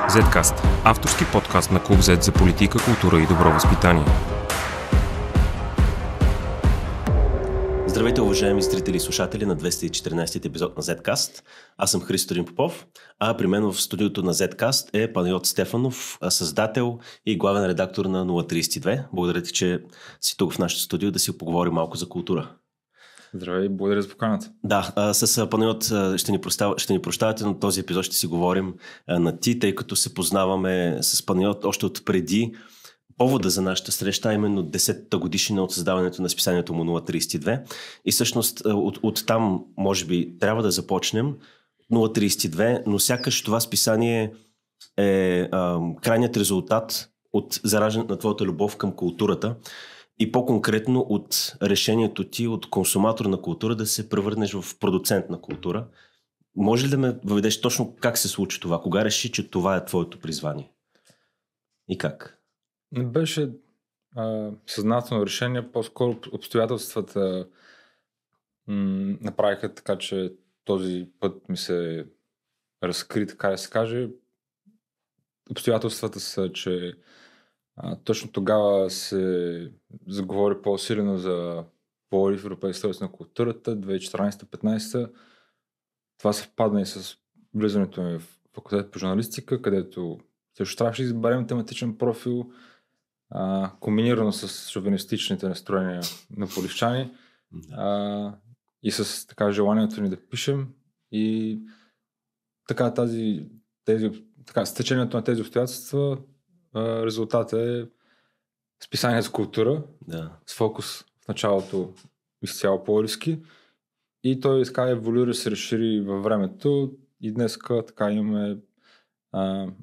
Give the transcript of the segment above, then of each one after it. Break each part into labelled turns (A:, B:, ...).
A: Zcast – авторски подкаст на Клуб Z за политика, култура и добро възпитание.
B: Здравейте, уважаеми зрители и слушатели на 214 епизод на Zcast. Аз съм Христо Попов, а при мен в студиото на Zcast е Панайот Стефанов, създател и главен редактор на 032. Благодаря ти, че си тук в нашото студио да си поговорим малко за култура.
C: Здравей, благодаря за поканата.
B: Да, с Панайот ще ни прощавате, но този епизод ще си говорим на ти, тъй като се познаваме с Панайот още от преди повода за нашата среща, именно 10-та годишнина от създаването на списанието му 032. И всъщност от там, може би, трябва да започнем 032, но сякаш това списание е крайният резултат от зараждането на твоята любов към културата и по-конкретно от решението ти от консуматор на култура да се превърнеш в продуцент на култура. Може ли да ме въведеш точно как се случи това? Кога реши, че това е твоето призвание? И как?
C: Не беше съзнателно решение, по-скоро обстоятелствата направиха така, че този път ми се разкри, така да се каже. Обстоятелствата са, че точно тогава се заговори по-силено за Пловдив в Европейския столица на културата, 2014-15. Това съвпадна и с влизането ми в факултет по журналистика, където също трябваше да изберем тематичен профил, комбинирано с шовинистичните настроения на пловдивчани и с така желанието ни да пишем. И така с течението на тези обстоятелства резултатът е списание за култура, с фокус в началото изцяло пловдивски, и той еволюира, се разшири във времето и днес така имаме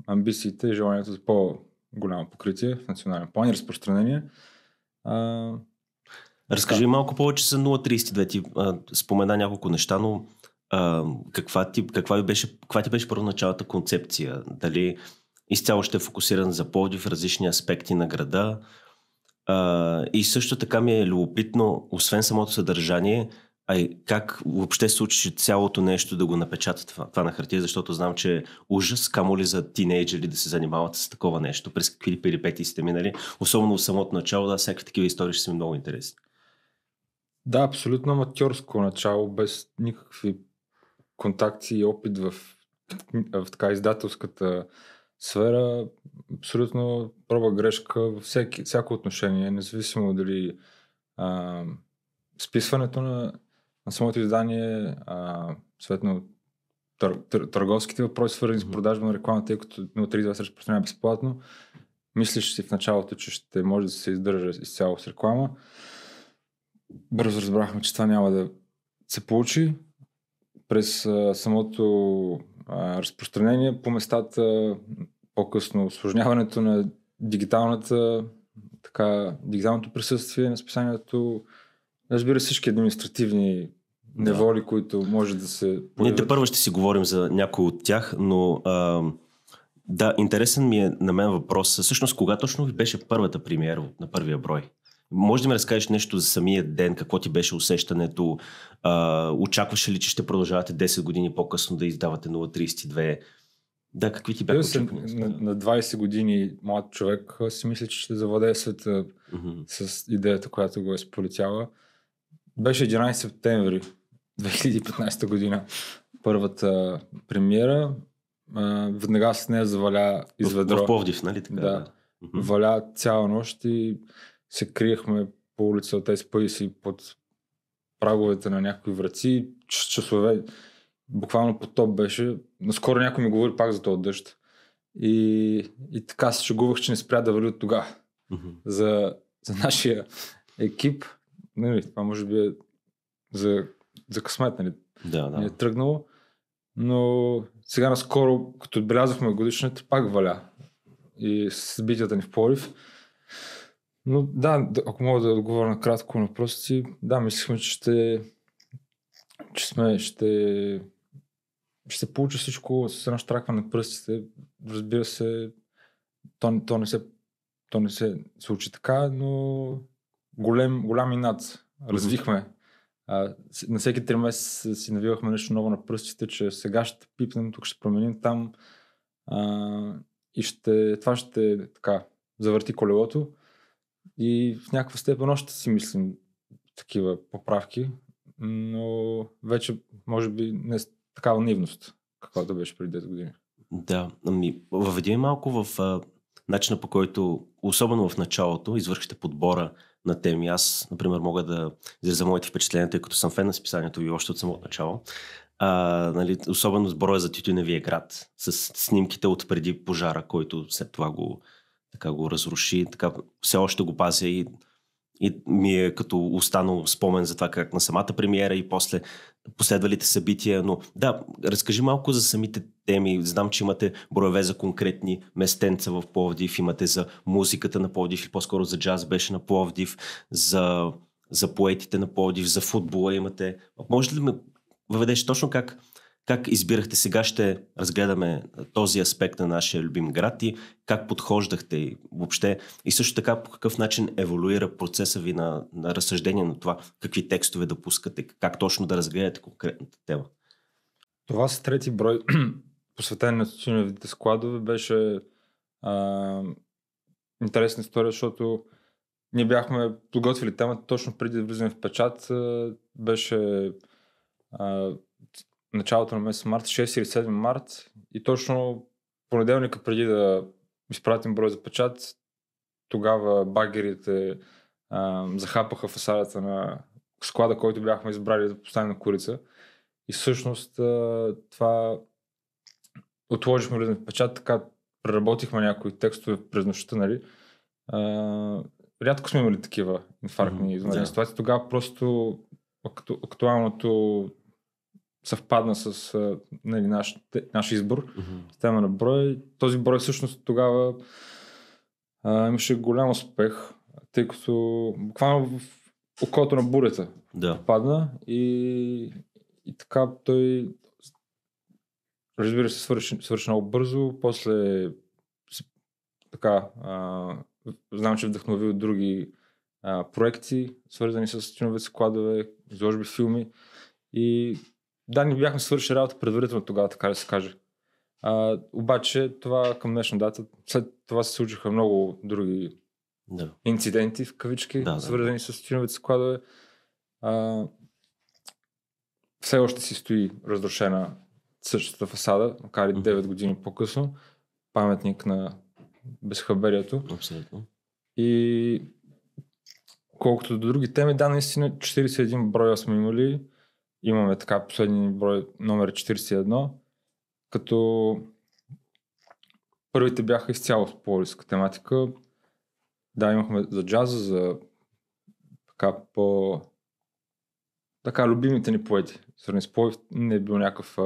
C: амбициите и желанието за по-голямо покритие в национален план и разпространение.
B: Разкажи малко повече за 032. Ти спомена няколко неща, но каква ти беше първоначалната концепция? Дали изцяло ще е фокусиран за Пловдив в различни аспекти на града? И също така ми е любопитно, освен самото съдържание, как въобще се случи цялото нещо да го напечатат това на хартия, защото знам, че е ужас, камо ли за тинейджери да се занимават с такова нещо, през какви перипетии сте минали, особено в самото начало, всякакви такива истории ще са ми много интересни.
C: Да, абсолютно аматьорско начало, без никакви контакти и опит в така издателската сфера, абсолютно проба грешка във всяко отношение, независимо дали списването на самото издание, съответно търговските въпроси, свързани с продажба на рекламата, тъй като 032 се разпространява безплатно. Мислиш си в началото, че ще може да се издържа изцяло с реклама. Бързо разбрахме, че това няма да се получи. През самото разпространение по местата, по-късно усложняването на дигиталното присъствие на списанието, разбира всички административни неволи, които може да се появят.
B: Ние тепърва ще си говорим за някои от тях, но интересен ми е на мен въпрос. Всъщност, кога точно ви беше първата премиера на първия брой? Може да ми разкажеш нещо за самия ден, какво ти беше усещането? Очакваше ли, че ще продължавате 10 години по-късно да издавате 032? Да, какви ти бяха очаквания?
C: На 20 години млад човек си мисли, че ще завладее света с идеята, която го е сполетяла. Беше 11 септември 2015 година първата премиера. Веднага с нея заваля изведро.
B: В Пловдив, нали така?
C: Да. Валя цяла нощ и се криехме по улица от тези пъйси под праговете на някои врати. Часове. Буквално потоп беше. Наскоро някой ми говори пак за този дъжд. И така се шегувах, че не спря да вали от тогава. За нашия екип. Това може би е за късмет, нали?
B: Да.
C: Е тръгнало. Но сега наскоро, като отбелязахме годишната, пак валя. И събитията ни в Пловдив. Но да, ако мога да отговоря накратко на въпроса си, мислихме, че ще получи всичко с едно щракване на пръстите. Разбира се, то не се случи така, но голям инат развихме. На всеки 3 месеца си навивахме нещо ново на пръстите, че сега ще пипнем, тук ще променим там. и това ще така завърти колелото и в някаква степен още си мислим такива поправки, но вече може би не такава наивност, каквато беше преди 10 години.
B: Да, въведи малко в начина, по който, особено в началото, извършихте подбора на теми. Аз, например, мога да изразя моите впечатления, тъй като съм фен на списанието ви още от самото начало. Особено с броя за Тютюневия град, с снимките от преди пожара, който след това го разруши. Така, все още го пазя и ми е като останал спомен за това как на самата премиера и после последвалите събития. Но да, разкажи малко за самите теми. Знам, че имате броеве за конкретни местенца в Пловдив, имате за музиката на Пловдив, или по-скоро за джаз беше на Пловдив, за поетите на Пловдив, за футбола имате. Може ли да ме въведеш точно как избирахте? Сега ще разгледаме този аспект на нашия любим град и как подхождахте и въобще. И също така по какъв начин еволюира процеса ви на разсъждение на това, какви текстове да пускате, как точно да разгледате конкретната тема.
C: Това с трети брой, посветен на тютюневите складове, беше интересна история, защото ние бяхме подготвили темата точно преди да влизаме в печат. Беше началото на месец март, 6 или 7 март, и точно понеделника преди да изпратим брой за печат, тогава багерите захапаха фасадата на склада, който бяхме избрали за поставим на Курица. И всъщност това отложихме влизане в печат, така преработихме някои текстове през нощта, нали. Рядко сме имали такива инфарктни извънредни ситуации. Тогава просто актуалното съвпадна с наш избор, тема на брой. Този брой всъщност тогава имаше голям успех, тъй като буквално в окото на бурята падна и така той, разбира се, свърши много бързо. После така знам, че вдъхнови от други проекти, свързани с тютюневите складове, изложби, филми, и да, ние бяхме свършили работа предварително тогава, така да се каже. Обаче това към днешна дата, след това се случиха много други инциденти, в кавички, свързани с тютюневите складове. Все още си стои разрушена същата фасада, макар и 9 години по-късно. Паметник на безхаберието.
B: Абсолютно.
C: И колкото до други теми, да, наистина 41 броя сме имали. Имаме така последния брой, номер 41, като първите бяха изцяло с пловдивска тематика. Да, имахме за джаза, за така любимите ни поети. Свързани с Пловдив не е бил някакъв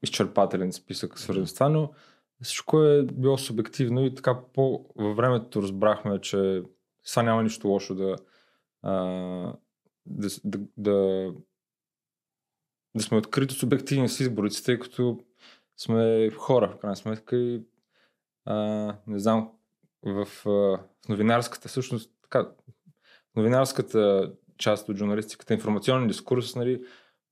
C: изчерпателен списък свързан с това, но всичко е било субективно и така във времето разбрахме, че това няма нищо лошо да сме открито субективни с изборите, тъй като сме хора, в крайна сметка, и не знам, в новинарската, всъщност така, новинарската част от журналистиката, информационен дискурс, нали,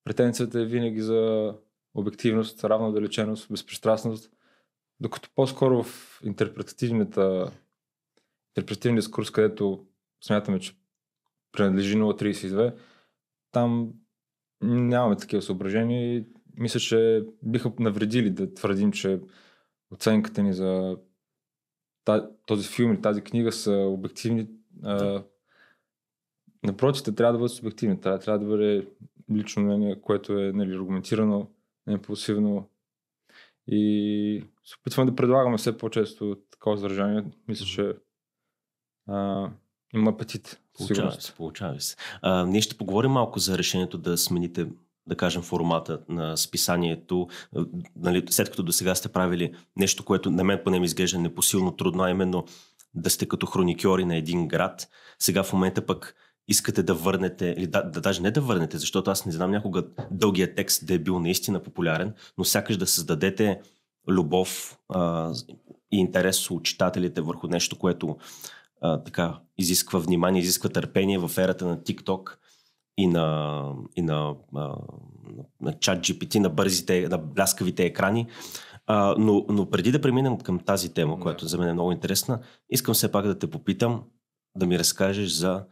C: претенцията е винаги за обективност, равна далеченост, безпристрастност, докато по-скоро в интерпретативния дискурс, където смятаме, че принадлежи 032, там нямаме такива съображения и мисля, че биха навредили да твърдим, че оценката ни за този филм или тази книга са обективни. Напротив, трябва да бъдат субективни. Трябва да бъде лично мнение, което е, нали, аргументирано, импулсивно, и се опитваме да предлагаме все по-често такова съдържание. Мисля, че има апетит.
B: Получава се. Ние ще поговорим малко за решението да смените, да кажем, формата на списанието. Нали, след като до сега сте правили нещо, което на мен поне ми изглежда непосилно трудно, а именно да сте като хроникьори на един град. Сега в момента пък искате да върнете, или даже не да върнете, защото аз не знам някога дългия текст да е бил наистина популярен, но сякаш да създадете любов и интерес у читателите върху нещо, което така изисква внимание, изисква търпение в ерата на TikTok и на ChatGPT, на бързите, на бляскавите екрани. Но преди да преминем към тази тема, която за мен е много интересна, искам все пак да те попитам да ми разкажеш за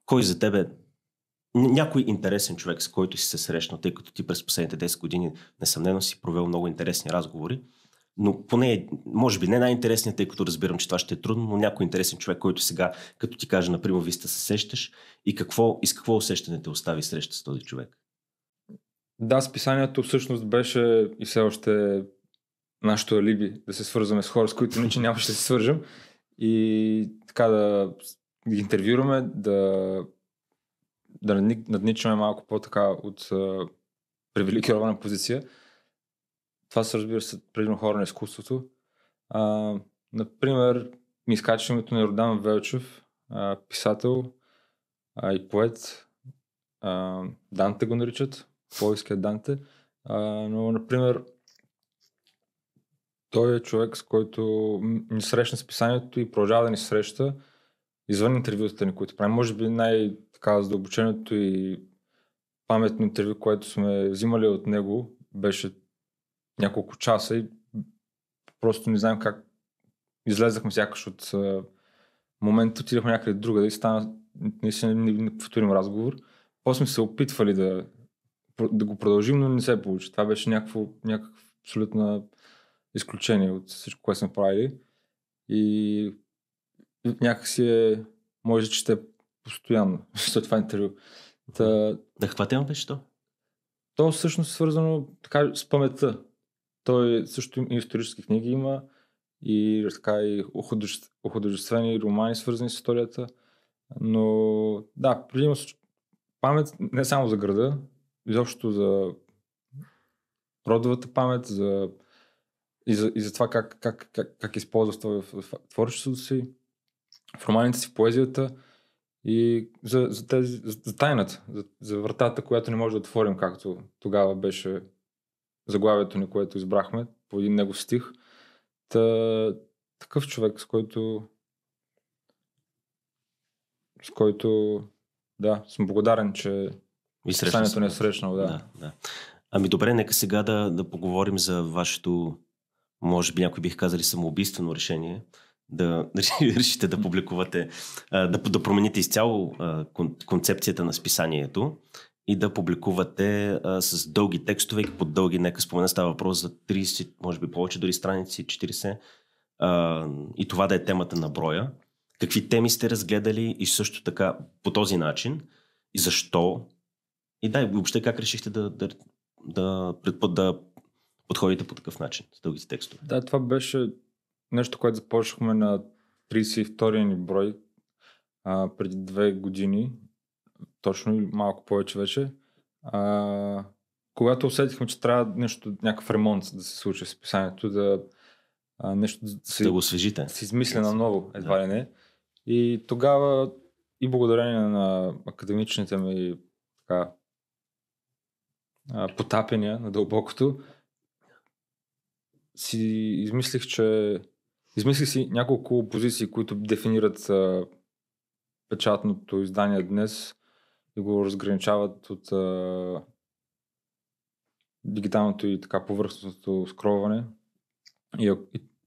B: кой за тебе някой интересен човек, с който си се срещнал, тъй като ти през последните 10 години несъмнено си провел много интересни разговори, но поне, може би не най-интересният, тъй като разбирам, че това ще е трудно, но някой интересен човек, който сега, като ти каже, например, Виста се сещаш и с какво усещане те остави среща с този човек?
C: Да, списанието всъщност беше и все още нашето алиби да се свързваме с хора, с които иначе нямаше да се свържем и така да ги интервюраме, да надничаме малко по-така от привилегирована позиция. Това са, разбира се, предимно хора на изкуството. Например, ми изкача името на Йордан Велчев, писател и поет. Данте го наричат, пловдивският Данте. Но, например, той е човек, с който ни срещна с писанието и продължава да ни среща извън интервютата ни, които правим. Може би най-така задълбоченото и паметно интервю, което сме взимали от него, беше няколко часа и просто не знаем как излезахме сякаш от момента, отидахме някъде друга и стана наистина неповторим разговор. После сме се опитвали да го продължим, но не се получи. Това беше някакво абсолютно изключение от всичко, което сме правили и някакси може да чете постоянно след това интервю.
B: Каква тема беше то?
C: То всъщност е свързано така с паметта. Той също и исторически книги има и така и художествени романи, свързани с историята. Но да, предимно памет не само за града, изобщо за родовата памет, и за това как използва това в творчеството си, в романите си, в поезията и за тайната, за вратата, която не може да отворим, както тогава беше заглавието ни, което избрахме по един негов стих. Такъв човек, с който да, съм благодарен, че писанието не е срещнал. Да.
B: Ами добре, нека сега да поговорим за вашето, може би някои бих казали самоубийствено решение, да решите да публикувате, да промените изцяло концепцията на списанието и да публикувате с дълги текстове и под дълги, нека спомена, става въпрос за 30, може би повече дори страници, 40, и това да е темата на броя. Какви теми сте разгледали и също така по този начин и защо? И въобще как решихте да подходите по такъв начин с дългите текстове?
C: Да, това беше нещо, което започнахме на 32-я ни брой преди 2 години, точно и малко повече вече. Когато усетихме, че трябва някакъв ремонт да се случи в списанието, нещо
B: да го освежите.
C: Да се измисля наново, едва ли не. И тогава и благодарение на академичните ми така, потапения на дълбокото, измислих си няколко позиции, които дефинират печатното издание днес и го разграничават от дигиталното и така повърхностното скролване. И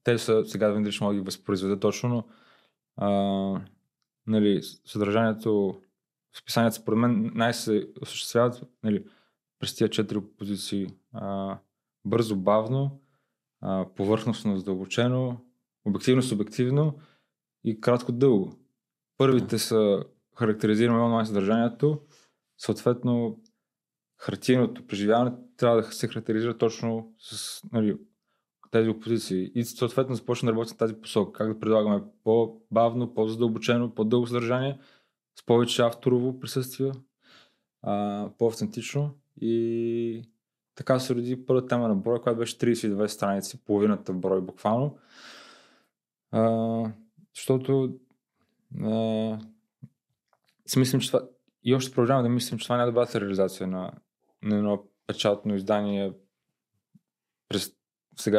C: те са, сега да видиш, мога да ги възпроизведа точно, но съдържанието в списанието според мен най-се осъществяват през тия 4 позиции. Бързо, бавно, повърхностно, задълбочено, обективно, субективно и кратко, дълго. Първите са характеризираме онлайн съдържанието, съответно хартийното преживяване трябва да се характеризира точно с тези опозиции и съответно започна да работи в тази посока, как да предлагаме по-бавно, по-задълбочено, по-дълго съдържание, с повече авторово присъствие, по-автентично и така се роди първа тема на брой, която беше 32 страници, половината брой буквално, защото си мислим, че това и още продължаваме да мислим, че това е най-добрата реализация на едно печатно издание през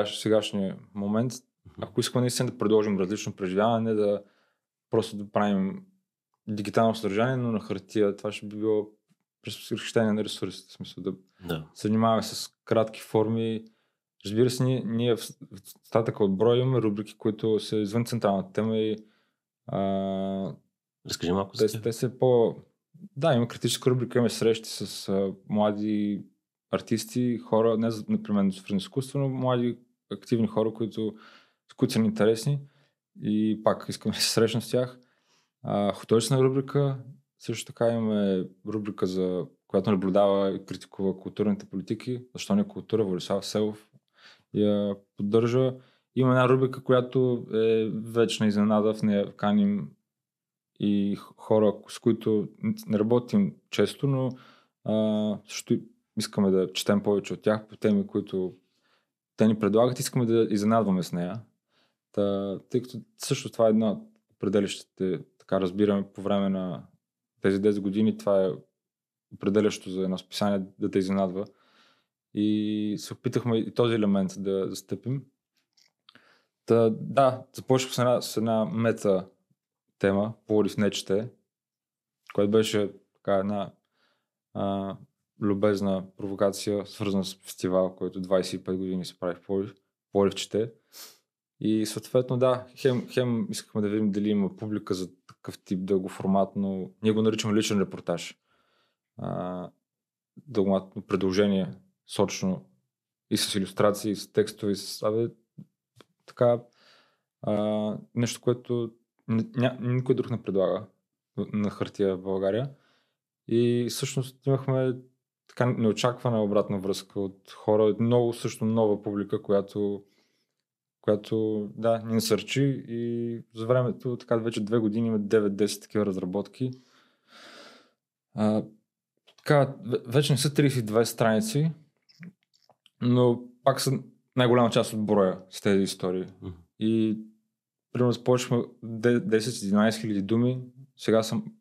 C: сегашния момент. Ако искаме наистина да предложим различно преживяване, да просто да правим дигитално съдържание, но на хартия, това ще би било през разхищение на ресурсите, в смисъл да се занимаваме с кратки форми, разбира се, ние в остатъка от броя имаме рубрики, които са извън централната тема и
B: Разкажи малко за тях.
C: те са по... Да, има критическа рубрика, имаме срещи с млади артисти, хора, не непременно свързани с изкуство, но млади активни хора, с които са ни интересни и пак искаме да се срещна с тях. Художествена рубрика, също така имаме рубрика, която наблюдава и критикува културните политики, защо не е култура, Борислав Селов я поддържа. Има една рубрика, която е вечна изненада, в нея каним и хора, с които не работим често, но също искаме да четем повече от тях по теми, които те ни предлагат, искаме да изненадваме с нея. Тъй като също това е една от определящите, така разбираме по време на тези 10 години, това е определящо за едно списание да те изненадва. И се опитахме и този елемент да застъпим. Да, започнах с една мета тема, Пловдив не чете, която беше така една любезна провокация, свързана с фестивал, който 25 години се прави в Пловдив. Пловдив чете. И съответно, да, хем искахме да видим дали има публика за такъв тип дългоформатно, ние го наричаме личен репортаж. Дългоформатно предложение, сочно и с илюстрации, и с текстове, и с така нещо, което никой друг не предлага на хартия в България. И всъщност имахме така неочаквана обратна връзка от хора, много също нова публика, която да, ни насърчи и за времето, така вече 2 години има 9-10 такива разработки. Така, вече не са 32 страници, но пак са най-голяма част от броя с тези истории. И примерно започваме 10-11 хиляди думи, сега съм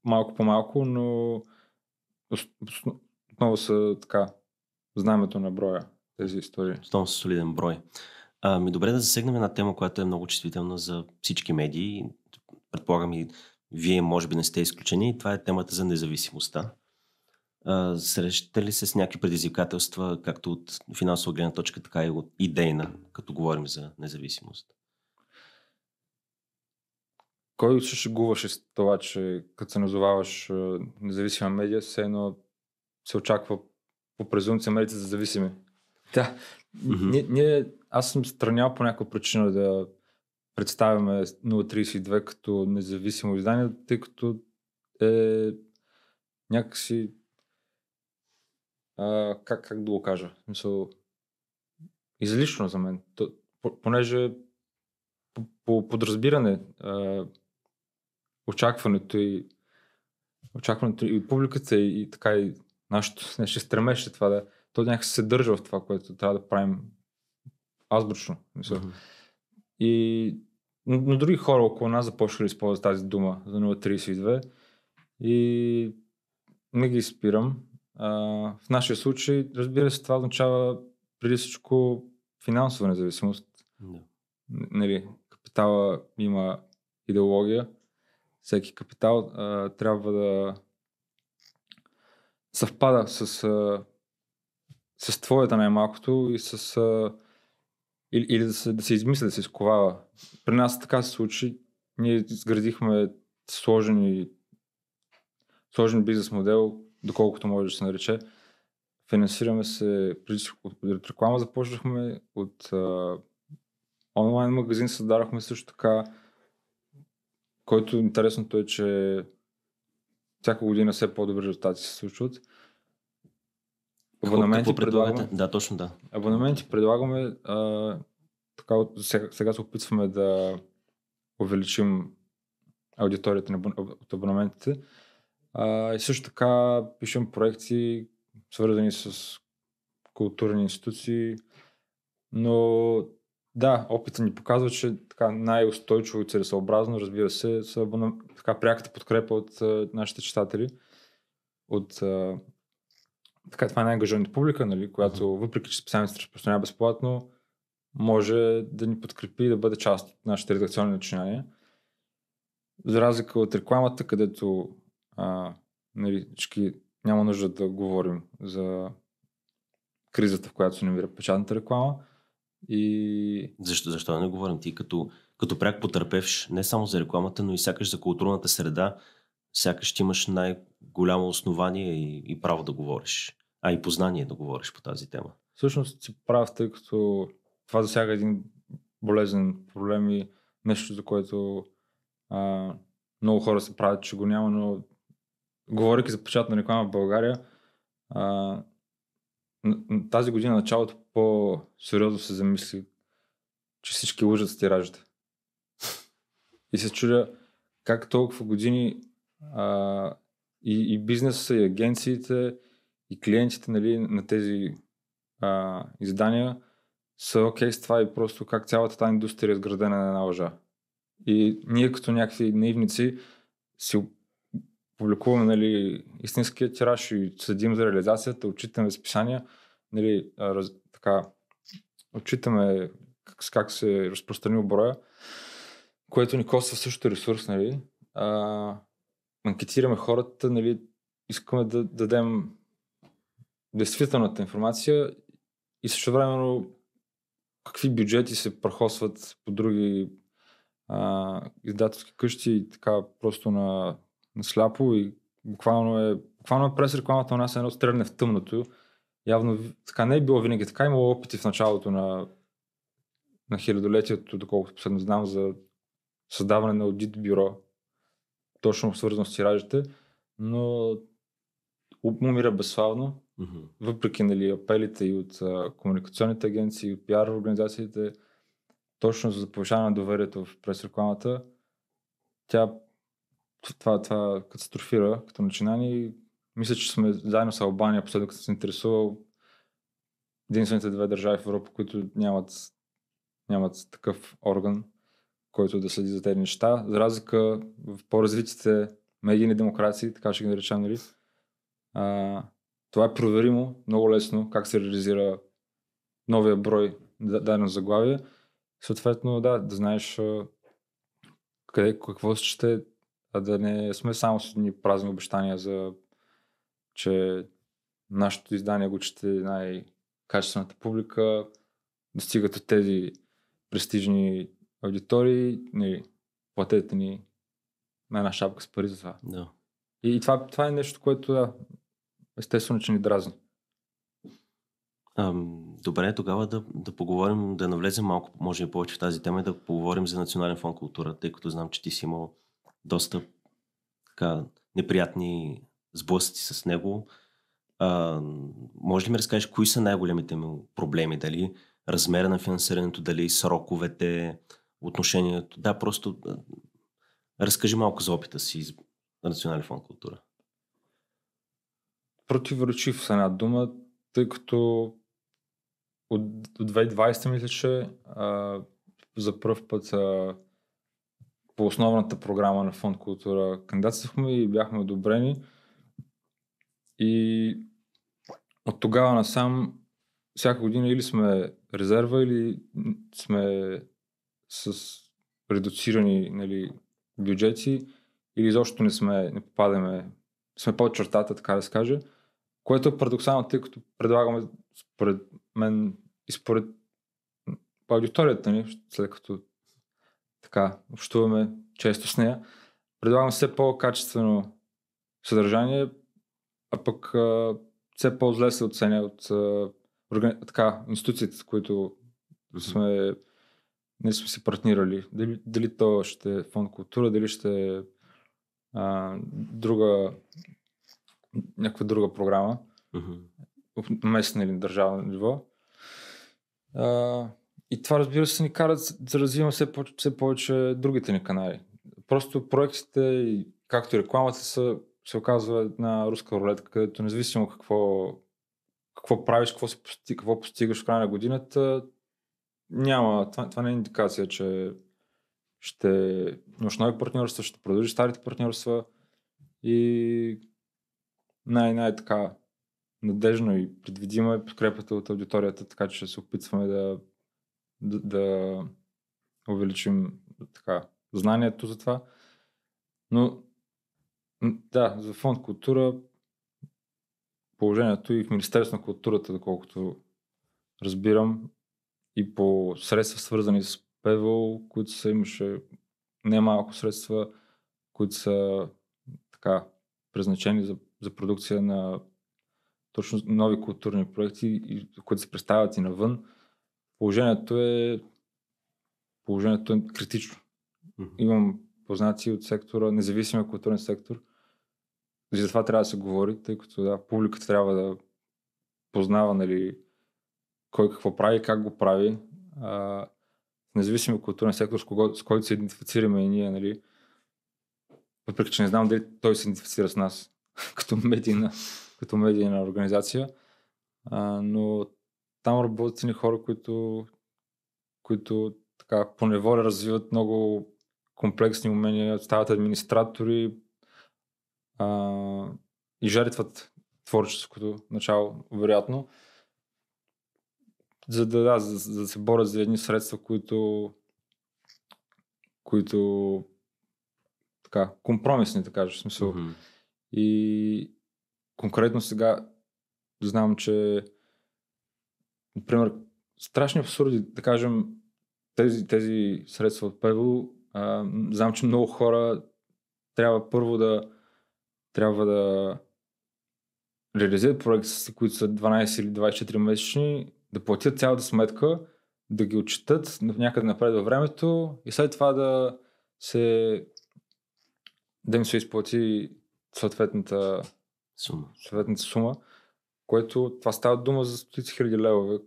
C: малко по-малко, но отново са така знамето на броя тези истории.
B: Основно са солиден брой. Добре да засегнем една тема, която е много чувствителна за всички медии. Предполагам и вие може би не сте изключени. И това е темата за независимостта. Срещате ли се с някакви предизвикателства, както от финансова гледна точка, така и от идейна, като говорим за независимост?
C: Кой се шегуваше с това, че като се назоваваш независима медия, все едно се очаква по презумпция медиите за зависими? Да. Аз съм странял по някаква причина да представяме 032 като независимо издание, тъй като е някакси как да го кажа? Мисъл, излишно за мен. Понеже по подразбиране очакването и от публиката и така и нашето ще стремеше това да то някак се държа в това, което трябва да правим азбучно. Но други хора около нас започвали да използват тази дума за 032 и не ги спирам. В нашия случай, разбира се, това означава преди всичко финансова независимост. Нали, капитала има идеология. Всеки капитал трябва да съвпада с твоята най-малкото и или да се измисля, да се изковава. При нас така се случи. Ние изградихме сложен бизнес модел, доколкото може да се нарече. Финансираме се от реклама, започнахме от онлайн магазин, създадохме също така, който интересното е, че всяка година все по-добри резултати се случват. Абонементи предлагаме.
B: Да, точно да.
C: Абонементи предлагаме. Сега се опитваме да увеличим аудиторията от абонементите. И също така пишем проекти, свързани с културни институции, но да, опитът ни показва, че така най-устойчиво и целесъобразно, разбира се, са така пряката подкрепа от нашите читатели, така това е най-ангажираната публика, нали, която въпреки че специално се разпространява безплатно, може да ни подкрепи и да бъде част от нашите редакционни начинания. За разлика от рекламата, където нали, няма нужда да говорим за кризата, в която се намира печатната реклама. И
B: Защо да не говорим ти като пряк потърпевш не само за рекламата, но и сякаш за културната среда, сякаш ти имаш най-голямо основание и право да говориш, а и познание да говориш по тази тема.
C: всъщност си прав, тъй като това засяга един болезнен проблем и нещо, за което много хора се правят, че го няма, но говорейки за печатна реклама в България, тази година началото по-сериозно се замисли, че всички лъжат с тиражите. И се чудя как толкова години и бизнеса, и агенциите, и клиентите, нали, на тези издания са окей с това и просто как цялата тази индустрия е изградена на една лъжа. И ние като някакви наивници си публикуваме, нали, истинския тираж и следим за реализацията, отчитаме списания, нали, отчитаме как се разпространил броя, което ни коства също ресурс, нали. Анкетираме хората, нали, искаме да дадем действителната информация и същевременно какви бюджети се прахосват по други издателски къщи и така просто на сляпо и буквално е през рекламата у нас едно стреляне в тъмното. Явно така не е било винаги така. Имало опити в началото на хилядолетието, доколкото последно знам, за създаване на аудит бюро, точно свързано с тиражите, но умира безславно.
B: Mm-hmm.
C: Въпреки, нали, апелите и от комуникационните агенции, и от пиар организациите, точно за повишаване на доверието в през рекламата, това катастрофира като начинание и мисля, че сме заедно с Албания, последно като се интересувал, единствените две държави в Европа, които нямат такъв орган, който да следи за тези неща. За разлика в по-развитите медийни демокрации, така ще ги наречем, нали, това е проверимо много лесно как се реализира новия брой дадено заглавие. Съответно, да знаеш какво ще, а да не сме само с едни празни обещания за, че нашето издание го чете най-качествената публика, достигат от тези престижни аудитории, платете ни на една шапка с пари за това.
B: Да.
C: И това е нещо, което естествено, че ни дразни.
B: Добре, тогава да поговорим, да навлезем малко, може и повече в тази тема и да поговорим за Национален фонд култура, тъй като знам, че ти си имал доста неприятни сблъсъци с него. Може ли ми разкажеш кои са най-големите му проблеми? Дали размера на финансирането, дали сроковете, отношението? Да, просто разкажи малко за опита си с Национален фонд култура.
C: Противоречив с една дума, тъй като от 2020 мисля, че за пръв път по основната програма на Фонд култура кандидатствахме и бяхме одобрени. И от тогава насам всяка година или сме резерва, или сме с редуцирани, нали, бюджети, или изобщо не попадаме, сме под чертата, така да се каже, което е парадоксално, тъй като предлагаме според мен и според аудиторията ни, след като така общуваме често с нея, предлагаме все по-качествено съдържание, а пък все по-зле се оценя от институциите, с които сме се партнирали. Дали то ще е Фонд култура, дали ще е някаква друга програма, местна или държавно ниво. И това, разбира се, ни карат да развиваме все повече другите ни канали. Просто проектите, както и рекламата, се оказва една руска рулетка, където независимо какво правиш, какво постигаш в края на годината, това не е индикация, че ще имаш нови партньорства, ще продължиш старите партньорства и най-така надежно и предвидимо е подкрепата от аудиторията, така че ще се опитваме да увеличим знанието за това. Но да, за Фонд култура положението и в Министерството на културата, доколкото разбирам, и по средства свързани с ПВО, които са имаше немалко средства, които са така предназначени за продукция на точно нови културни проекти, които се представят и навън. Положението е критично. Имам познати от сектора, независимия културен сектор. И за това трябва да се говори, тъй като публиката трябва да познава, нали, кой какво прави, как го прави. Независимия културен сектор, с който се идентифицираме и ние, нали, въпреки че не знам дали той се идентифицира с нас като медийна организация, но там работят ни хора, които така по неволя развиват много комплексни умения, стават администратори и жертват творческото начало, вероятно, за да се борят за едни средства, които така, компромисни, да кажа, в смисъл. И конкретно сега знам, че например, страшни абсурди, да кажем, тези средства от ПВО, знам, че много хора трябва първо да реализират проекти, които са 12 или 24 месечни, да платят цялата сметка, да ги отчитат някъде напред във времето и след това да им се изплати съответната сума, което това става дума за стотици хиляди левове,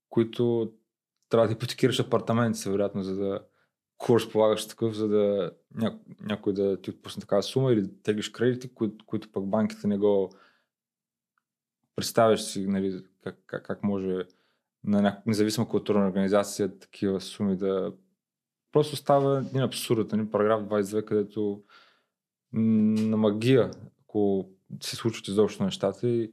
C: които трябва да ипотекираш апартамент, вероятно, за да разполагаш такъв, за да някой да ти отпусне такава сума или да теглиш кредити, които пък банките не го представяш си, нали, как може на независима културна организация такива суми да... Просто става един абсурд, параграф 22, където на магия, ако се случват изобщо нещата и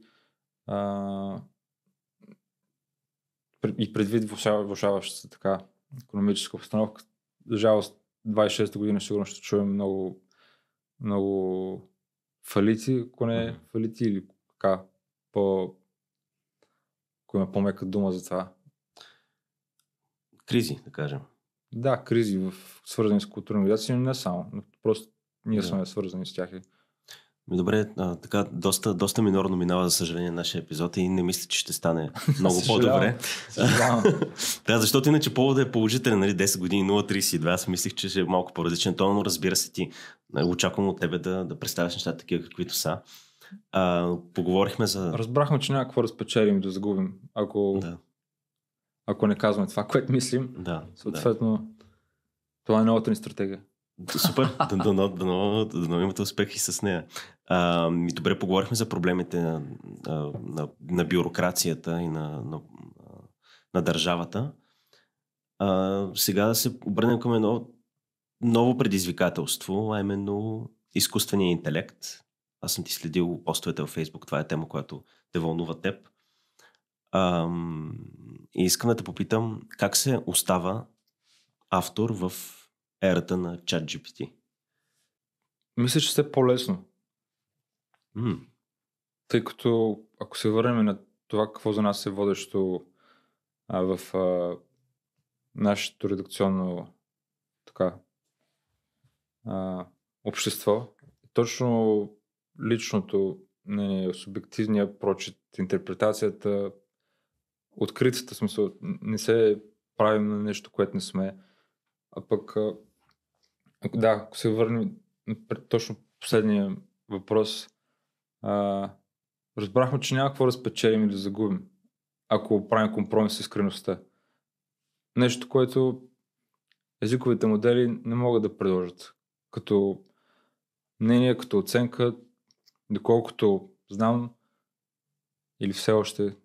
C: предвид влошаващата така икономическа обстановка, за жалост 26-та година сигурно ще чуем много, много фалити, ако не фалити или така ако има по-мека дума за това.
B: Кризи, да кажем.
C: Да, кризи свързани с културна организация, но не само. Просто ние сме свързани с тях.
B: Добре, така доста минорно минава, за съжаление, нашия епизод и не мисля, че ще стане много по-добре. Да, защото иначе поводът е положителен, нали, 10 години, 0,32. Аз мислих, че ще е малко по-различен тон, но разбира се, ти очаквам от тебе да представяш нещата такива, каквито са. Поговорихме за...
C: Разбрахме, че няма какво да спечелим, да загубим, ако не казваме това, което мислим.
B: Да,
C: съответно, това е новата ни стратегия.
B: Супер, да имате успехи с нея. Добре, поговорихме за проблемите на бюрокрацията и на държавата. Сега да се обърнем към едно ново предизвикателство, а именно изкуствения интелект. Аз съм ти следил постовете във Фейсбук, това е тема, която те вълнува теб. И искам да те попитам, как се остава автор в ерата на ChatGPT?
C: Мисля, че все по-лесно. Тъй като, ако се върнем на това, какво за нас е водещо в нашето редакционно общество, точно личното, субективния прочит, интерпретацията, откритата смисъл, не се правим на нещо, което не сме. А пък, ако се върнем точно последния въпрос, разбрахме, че няма какво да спечелим или да загубим, ако правим компромис с искреността. Нещо, което езиковите модели не могат да предложат. Като мнение, като оценка, доколкото знам, или все още,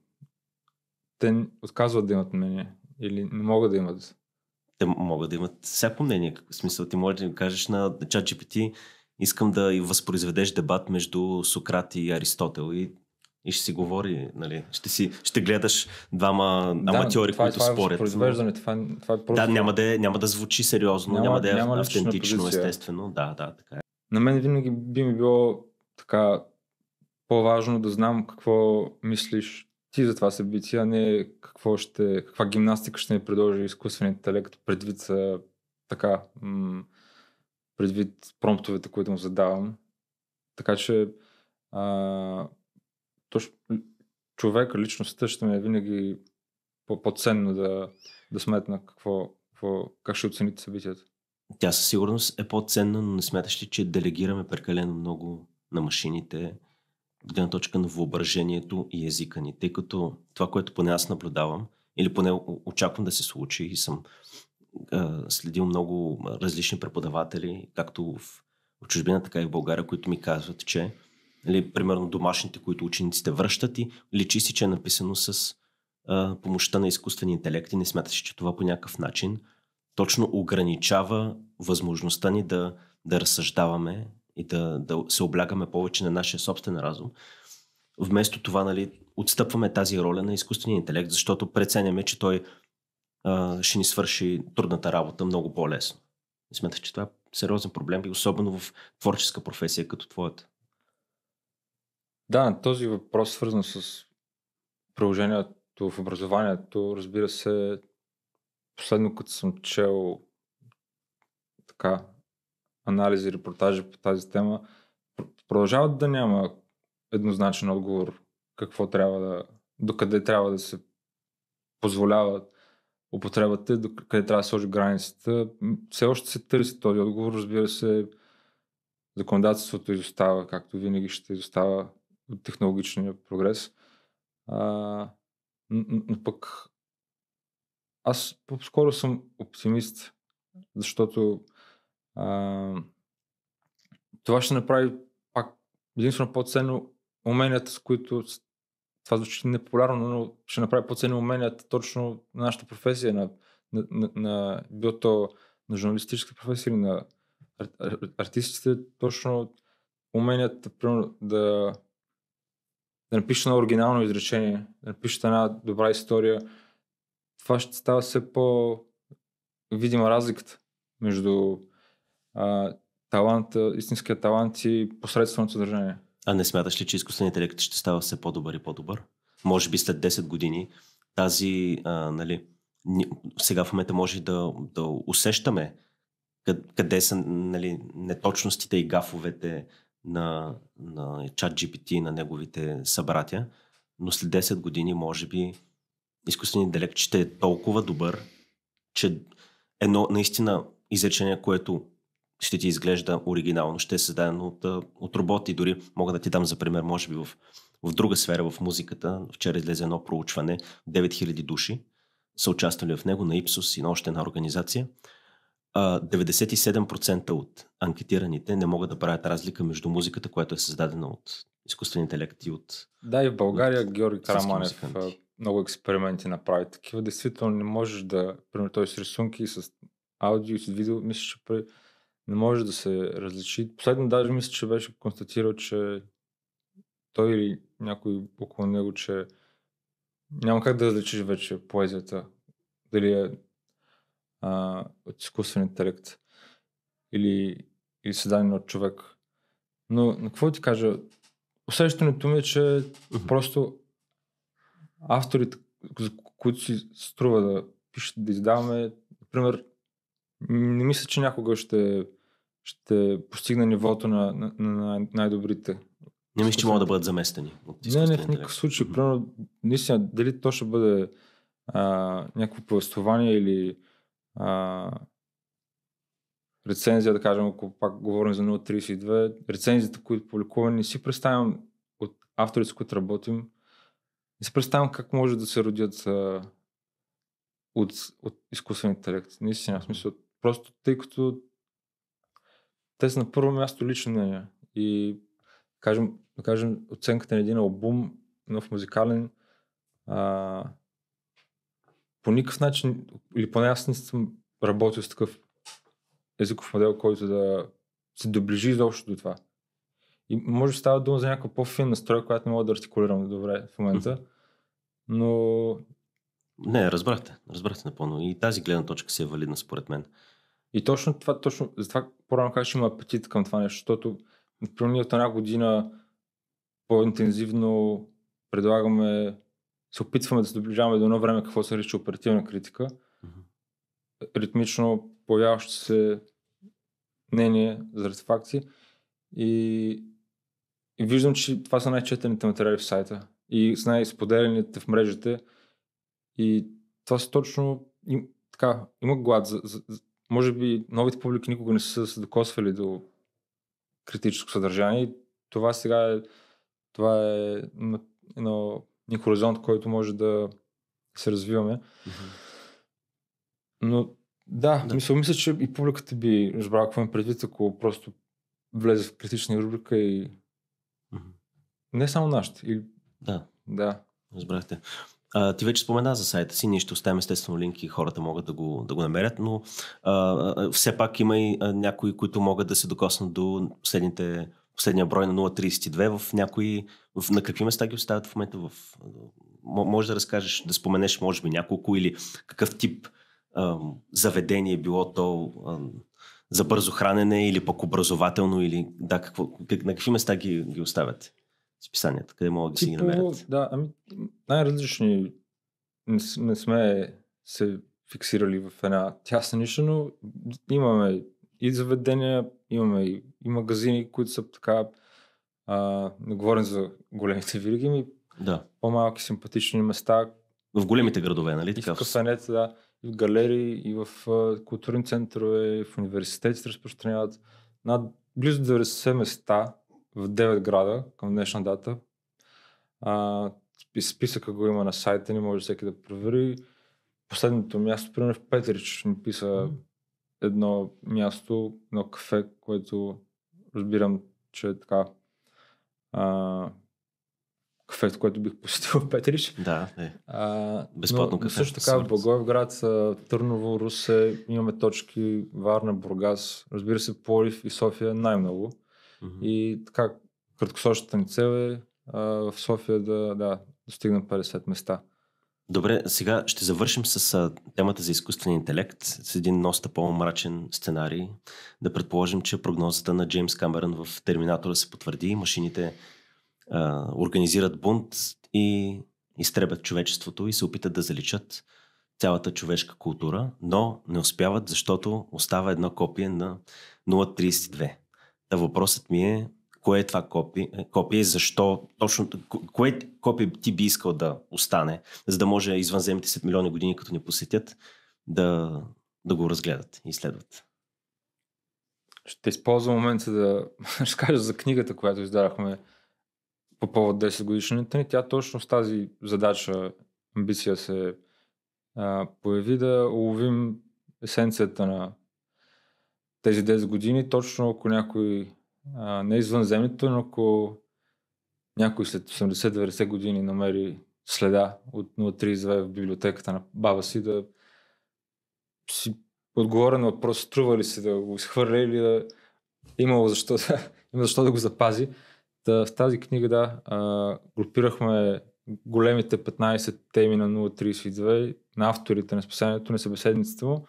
C: те отказват да имат мнение или не могат да имат.
B: Те могат да имат всяко мнение. В смисъл, ти можеш да кажеш на ChatGPT, искам да възпроизведеш дебат между Сократ и Аристотел и ще си говори, нали, ще гледаш двама аматьори, които спорят.
C: Това е просто...
B: Да, няма да звучи сериозно, няма да е автентично, естествено. Да, така е.
C: На мен винаги би ми било така по-важно да знам какво мислиш ти за това събитие, а не каква гимнастика ще ни предложи изкуственият интелект предвид предвид промптовете, които му задавам. Така че човека, личността ще ми е винаги по-ценно да сметна как ще оцените събитията.
B: Тя със сигурност е по-ценна, но не смяташ ли, че делегираме прекалено много на машините от гледна точка на въображението и езика ни, тъй като това, което поне аз наблюдавам, или поне очаквам да се случи и съм следил много различни преподаватели, както в чужбина, така и в България, които ми казват, че примерно домашните, които учениците връщат и личи си, че е написано с помощта на изкуствения интелект и не смяташ, че това по някакъв начин точно ограничава възможността ни да разсъждаваме и да се облягаме повече на нашия собствен разум. Вместо това, отстъпваме тази роля на изкуствения интелект, защото преценяме, че той ще ни свърши трудната работа много по-лесно. Смятах, че това е сериозен проблем и особено в творческа професия като твоята.
C: Да, този въпрос, свързан с приложението в образованието, разбира се, последно като съм чел анализи, репортажи по тази тема, продължават да няма еднозначен отговор докъде трябва да се позволява употребата, докъде трябва да сложи границата. Все още се търси този отговор, разбира се, законодателството изостава, както винаги ще изостава от технологичния прогрес. Но пък аз по-скоро съм оптимист, защото това ще направи пак единствено по-ценно уменията, с които това звучи непопулярно, но ще направи по-ценно уменията точно на нашата професия, на било на журналистическа професия или на артистите, точно уменията да напишат едно оригинално изречение, да напишат една добра история. Това ще става все по-видима разликата между истинския талант и посредственото съдържание.
B: А не смяташ ли, че изкуственият интелект ще става все по-добър и по-добър? Може би след 10 години сега в момента може да усещаме къде са неточностите и гафовете на ChatGPT, на неговите събратя, но след 10 години може би изкуственият интелект ще е толкова добър, че едно наистина изречение, което ще ти изглежда оригинално, ще е създадено от роботи. Дори мога да ти дам за пример, може би в друга сфера, в музиката. Вчера излезе едно проучване, 9000 души са участвали в него, на Ipsos и на още една организация. 97% от анкетираните не могат да правят разлика между музиката, която е създадена от изкуствен интелект и от...
C: Да, и в България Георги Караманев много експерименти направи такива. Действително не можеш примерно той с рисунки, с аудио и с видео, мисля, че не може да се различи. Последно даже мисля, че беше констатирал, че той или някой около него, че няма как да различиш вече поезията. Дали е от изкуствен интелект или създаден от човек. Но какво ти кажа? Усещането ми е, че просто авторите, за които си струва да пишат, да издаваме, например, не мисля, че някога ще постигне нивото на най-добрите.
B: Не мисля, че могат да бъдат заместени от
C: изкуствен интелект. Не, в никакъв случай. Примерно, наистина, дали то ще бъде някакво повествование или рецензия, да кажем, ако пак говорим за 0.32, рецензията, които публикуваме, не си представям от авторите, с които работим, не си представям как може да се родят от изкуствен интелект. Наистина, в смисъл, просто тъй като те са на първо място лично мнение и да кажем оценката на един албум, нов музикален, по никакъв начин, или поне аз не съм работил с такъв езиков модел, който да се доближи изобщо до това. И може да става дума за някаква по-финна строя, която не мога да артикулирам добре в момента, но...
B: Не, разбрахте напълно. И тази гледна точка си е валидна според мен.
C: И затова по-рано казах, че има апетит към това нещо, защото например от една година по-интензивно предлагаме, се опитваме да се доближаваме до едно време какво се нарича оперативна критика. Ритмично появяващо се мнение за артефакти и виждам, че това са най-четените материали в сайта и с най-споделените в мрежите и това са точно така, има глад може би новите публики никога не са се докосвали до критическо съдържание и това сега е един хоризонт, който може да се развиваме. Но мисля, че и публиката би разбрала какво им предвид, ако просто влезе в критична рубрика и не само нашите. Да.
B: Разбрахте. Ти вече спомена за сайта си, ние ще оставим естествено линки, хората могат да го намерят, но все пак има и някои, които могат да се докоснат до последния брой на 032 в някои, на какви места ги оставят в момента? Може да разкажеш, да споменеш може би няколко или какъв тип заведение било то за бързо хранене или пък образователно или на какви места ги оставят списанията, къде могат да си ги намерят?
C: Най-различни не сме се фиксирали в една тясна ниша, но имаме и заведения, имаме и магазини, които са така, не говорим за големите вериги, по-малки симпатични места.
B: В големите градове, нали?
C: И в кафенета, и в галерии, и в културни центрове, и в университети разпространяват близо 90 места в 9 града към днешна дата. Списъка го има на сайта ни, може всеки да провери. Последното място, примерно в Петрич, ми писа едно място, едно кафе, което разбирам, че е така кафето, което бих посетил в Петрич.
B: Безплатно кафе.
C: Също така в Благоевград, Търново, Русе, имаме точки, Варна, Бургас, разбира се, Пловдив и София най-много. И така, краткосрочната ни цел е в София да достигнем 50 места.
B: Добре, сега ще завършим с темата за изкуствен интелект, с един доста по-мрачен сценарий. Да предположим, че прогнозата на Джеймс Камерън в Терминатора се потвърди. Машините организират бунт и изтребят човечеството и се опитат да заличат цялата човешка култура, но не успяват, защото остава едно копие на 032. Та въпросът ми е, кое е това копие, защо точно, кое копие ти би искал да остане, за да може извънземните 7 милиони години, като ни посетят, да го разгледат и изследват?
C: Ще използвам момента да разкажа за книгата, която издадахме по повод 10 годишната ни. Тя точно с тази задача, амбиция се появи да уловим есенцията на тези 10 години, точно ако някой не извънземните, но ако някой след 80-90 години намери следа от 032 в библиотеката на баба си, да си отговоря на въпрос, струва ли се да го изхвърля или да има защо да го запази. В тази книга групирахме големите 15 теми на 032 на авторите на списанието, на събеседниците му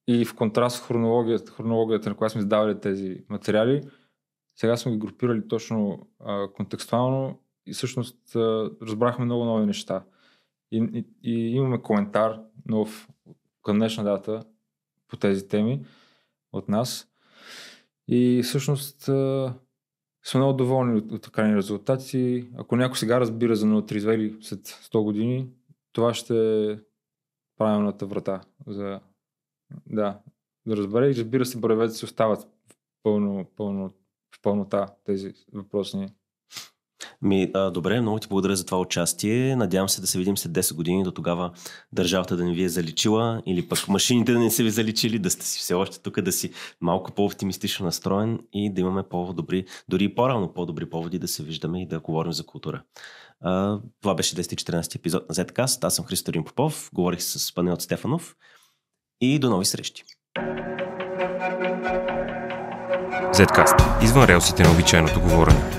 C: и в контраст с хронологията, на която сме издавали тези материали, сега сме ги групирали точно контекстуално и всъщност разбрахме много нови неща. И имаме коментар нов към днешна дата по тези теми от нас. И всъщност сме много доволни от крайни резултати. Ако някой сега разбира за 032 или след 100 години, това ще е правилната врата за да разбере и разбира се, броевете си остават в пълнота тези въпросни.
B: Добре, много ти благодаря за това участие. Надявам се да се видим след 10 години. До тогава държавата да не ви е заличила или пък машините да не са ви заличили, да сте си все още тук, да си малко по-оптимистично настроен и да имаме по-добри, дори и по-рано по-добри поводи да се виждаме и да говорим за култура. Това беше 214 епизод на Zcast. Аз съм Христо Рим Попов. Говорих с Панайот Стефанов и до нови срещи.
A: Zcast. Извън релсите на обичайното говорене.